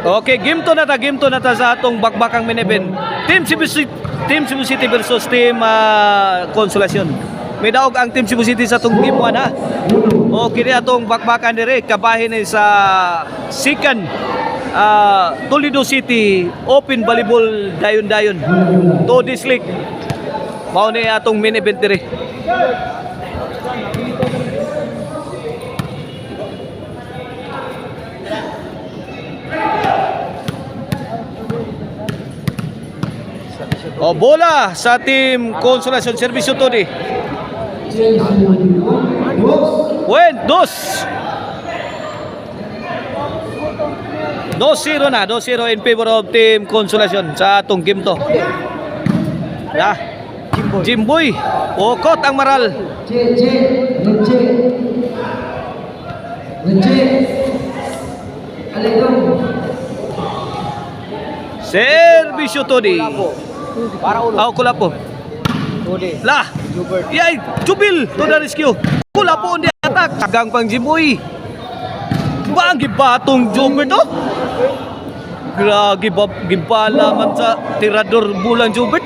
Okay, game to na ta sa atong bakbakang main event. Team Cebu City versus Team Consolacion. May daog ang Team Cebu City sa atong game 1 ha. Okay, atong bakbakan dire kabahin ni sa second Toledo City Open Volleyball dayon-dayon to this league. Mao ni atong main event dire. O bola sa Team Consolacion, servisyo to di. Wen, 2-0 na, 2-0 in favor of Team Consolacion sa atong game to. Na, Jimboy, okot ang maral. Servisyo to di. Kulapo. Lah, yay, Jubil to the rescue. Kulapo on the attack. Sagang pang Jimboy. Bang gibatong Jubert to. Gragi gimbala man sa tirador bulang Jubert.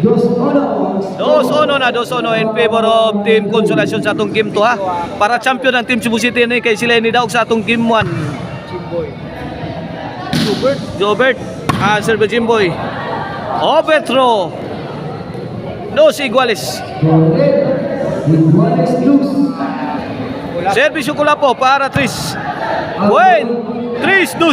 2-1 in favor of Team Consolacion sa atong game to ha. Para champion ang Team Cebu City ni kay sila ni daog sa atong game 1. Jobert. Serve Jimboy. Overthrow. Dos iguales. Servisyo Kulapo para 3. Buen. 3-2.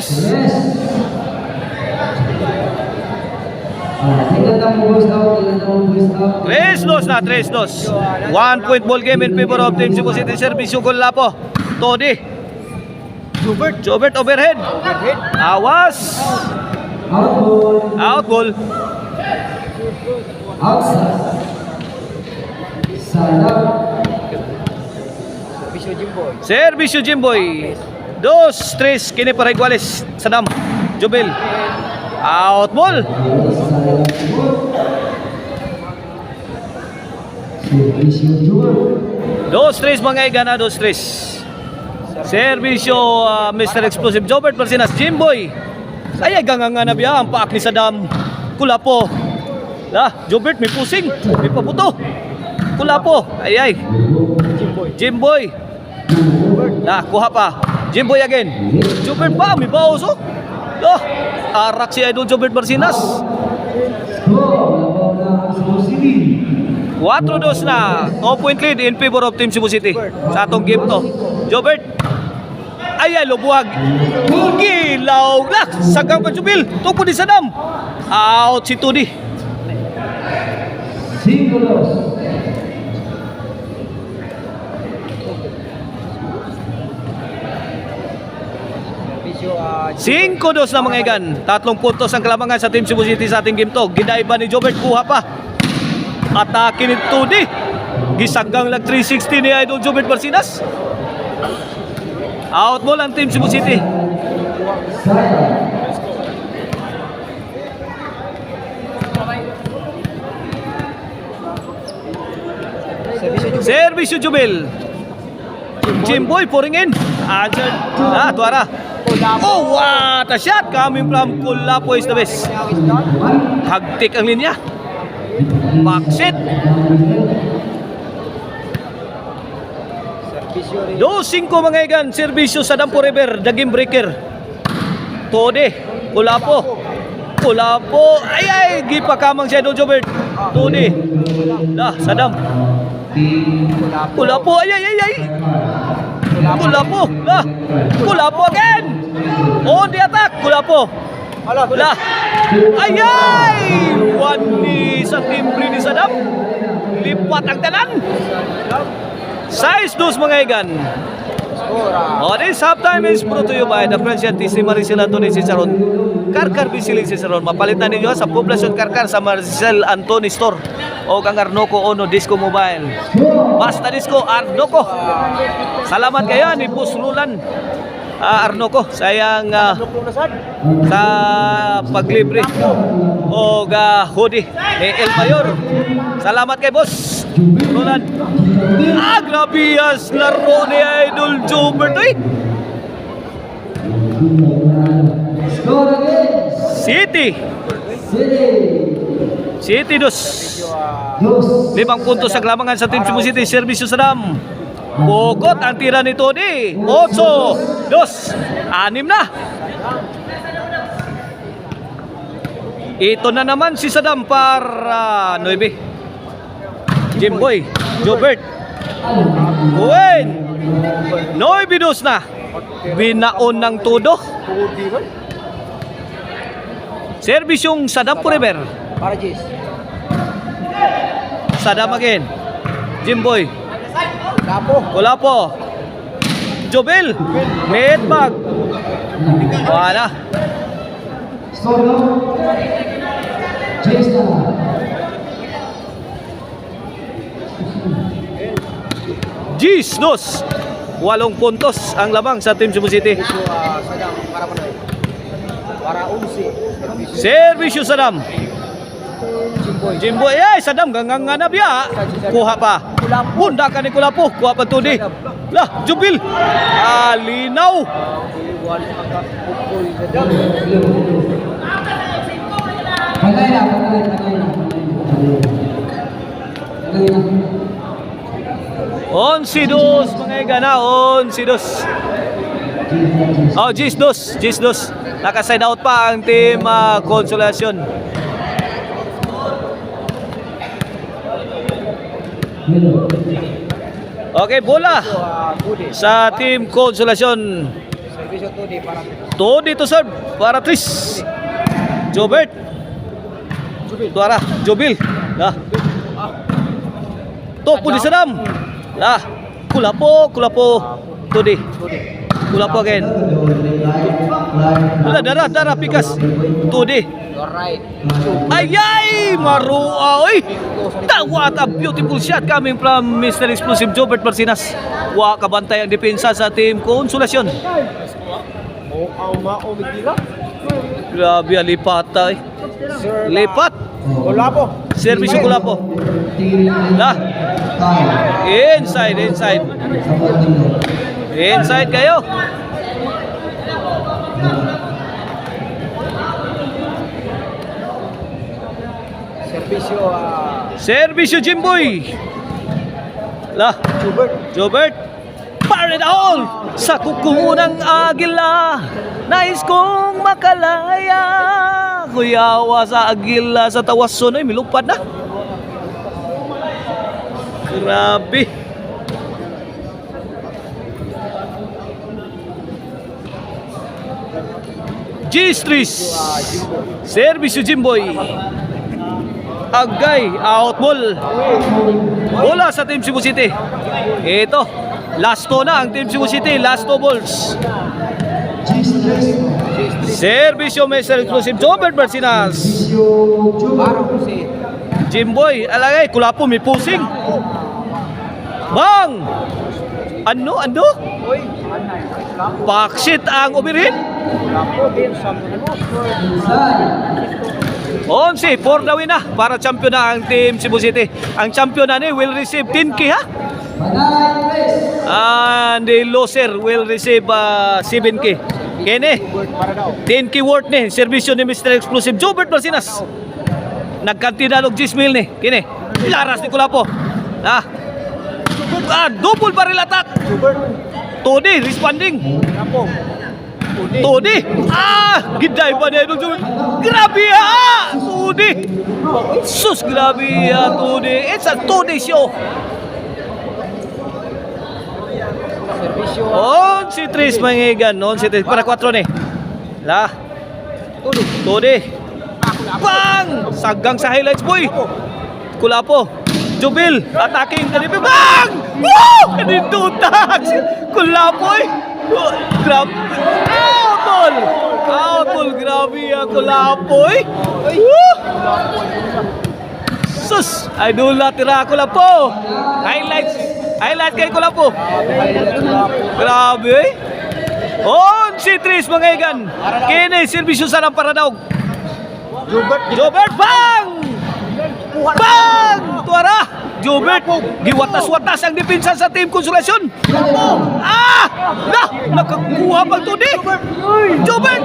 3-2 na, 3-2. 1 point ball game in favor of Team Cebu City. Servisyo Kulapo. Todi. Jobert overhead. Awas. Out ball. Servisyo Jimboy. 2-3 kini para iguales. Sadam. Jubil. Out ball. 2-3 mga igana, 2-3. Servisyo Mr. Explosive Jobert Barcinas. Jimboy. Ay ganganga na biya ang paak ni Sadam. Kulapo. Lah, Jobert may pusing. May pabuto. Kulapo. Ay. Jimboy. Lah, kuha pa. Jimboy again. Jobert pa, may baos oh. Lah, arak si Idol Jobert Barcinas. 4-2 na. 2 point lead in favor of Team Cebu City sa atong game to. Jobert. Ay, lubuhag. Gilaw na. Sagang pa Jubil. Tupo ni Sadam. Out si Tudi. Cinco dos na mga igan. 3 puntos ang kalamangan sa Team Cebu City sa ating game to. Gidaiba ni Jobert. Kuha pa. Atake ni Tudi. Gisagang lag 360 ni Idol Jobert Barcinas. Out ball ang Team Cebu City. Servisyo Jubil. Jimboy pouring in. Answer. Tuara. Oh, what a shot coming from Kulapo is the best. Hagtik ang linya. Backset. 2-5 mga igan. Servisyo sa Dampo River. The game breaker. Tode. Kulapo. Ay. Gipakamang siya Idol Jobert. Tode. Sadam. Kulapo. Ay. Kulapo again. On the attack. Kulapo. Ay. One ni sa timbre ni Sadam. Lipat ang tanan. 6-2 mga igan. This halftime is brought to you by the French Artist Maricel Antony Ciceron. Karkar Bisiling Ciceron. Mapalitan ninyo sa Poblacion Karkar sa Maricel Antony Store o kang Arnoco Ono Disco Mobile. Basta Disco Arnoco. Salamat kayo ni Bus Rulan Arnoco sayang sa paglibre o hoodie ni El Mayor. Salamat kay Boss Roland. Grabe as laro ni Idol Jobert. Score again. City. City dos. 5 puntos sa glamangan sa Team Cebu City. Servisyo sa dam. Bugot ang tira ni Tony. 8, 2, 6 na. Ito na naman si Saddam para 9. Jimboy, Jobert. Gwen. 9-2 na. Binaon ng todo. Servisyong Saddam forever. Para Jis. Saddam again. Jimboy. Lapo. Kulapo. Jobel. Netbag. Wala. Score no. Chase na. Gis dos. 8 puntos ang lamang sa Team Cebu City. Sadam para Panoy. Para 11. Servisyo Saddam. Jimboy. Ay, Saddam ganggang nga na biya. Kuha pa. Bunda ka ni Kulapo. Kuha pa to di. Lah, Jubil. Linaw. Pagay na. 11-2 mga igana. 11-2. Oh, Gis dos. Naka-side out pa ang Team Consolacion. Okay, bola sa Team Consolacion. Servisyo Tudi para Todi to serve para Tris. Jobert. Tuara, Jobil. Lah. Topo di Saddam. Lah. Kulapo. Todi. Kulapo again. Darah pikas. Todi. right. Ayay! Marua! Oy! What a beautiful shot coming from Mr. Explosive Jobert Marcinas. Wa kabantay ang depensa sa Team Consolacion. Grabe ang lipata eh. Lipat! Kulapo. Servisyo Kulapo. Lah! Inside. Inside kayo. Servisyo Jimboy. Lah, Jobert. Fire it all sa kukunang agila. Nais kong makalaya. Kuyawa sa agila sa tawason ay milupad na. Grabe. Gistris. Servisyo Jimboy. Agay, out ball. Bola sa Team Cebu City. Ito, last two na ang Team Cebu City. Last two balls. Servisyo Mr. Exclusive Jobert Marcinas. Jimboy, alagay, Kulapo may pusing. Bang! Ano? Backshit ang umirin. 11, 4 daw na para champion na ang Team Cebu City. Ang champion na ni will receive 10K ha. And the loser will receive 7K. Kene, 10K worth ni servisyo ni Mr. Explosive Jobert Marcinas. Nagkantina og 10,000 ni. Kene, laras ni Kulapo. Double barrel attack. Todi responding. Todi. Giday pa niya itong Jobert. Grabe ha! Todi. Sus, grabe ha, Todi. It's a Todi show. On si Tris mangigan. On si Tris. Para 4 ni. Lah. Todi. Bang! Sagang sa highlights boy. Kulapo. Jubil. Attacking. Kanipi. Bang! Woo! Kanitutak. Kulapo eh. Grab. Out ball. Grabe ang Kulapo eh. Sus. Idol tira Kulapo. Highlight kay Kulapo. Grabe eh. On si Tris mga igan. Kini servisyo sa Paradaog. Jobert bang! Bang! Tuara! Jobert giwatas-watas ang depensa sa Team Consolacion. Nakakuha pang tudi. Jobert!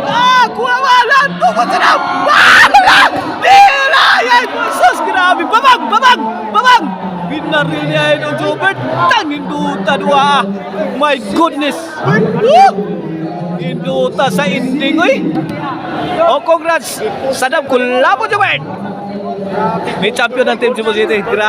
Kuha wala! Tukot sa na! Wala! Tira! Yan! Sus! Grabe! Babag! Babag! Babag! Binaril niya yun ang Jobert. Tanginduta dua. My goodness! Induta sa ending, oy! Oh, congrats! Sadam, kulabo, Jobert! May champion ng Team Cebu City. Grabe!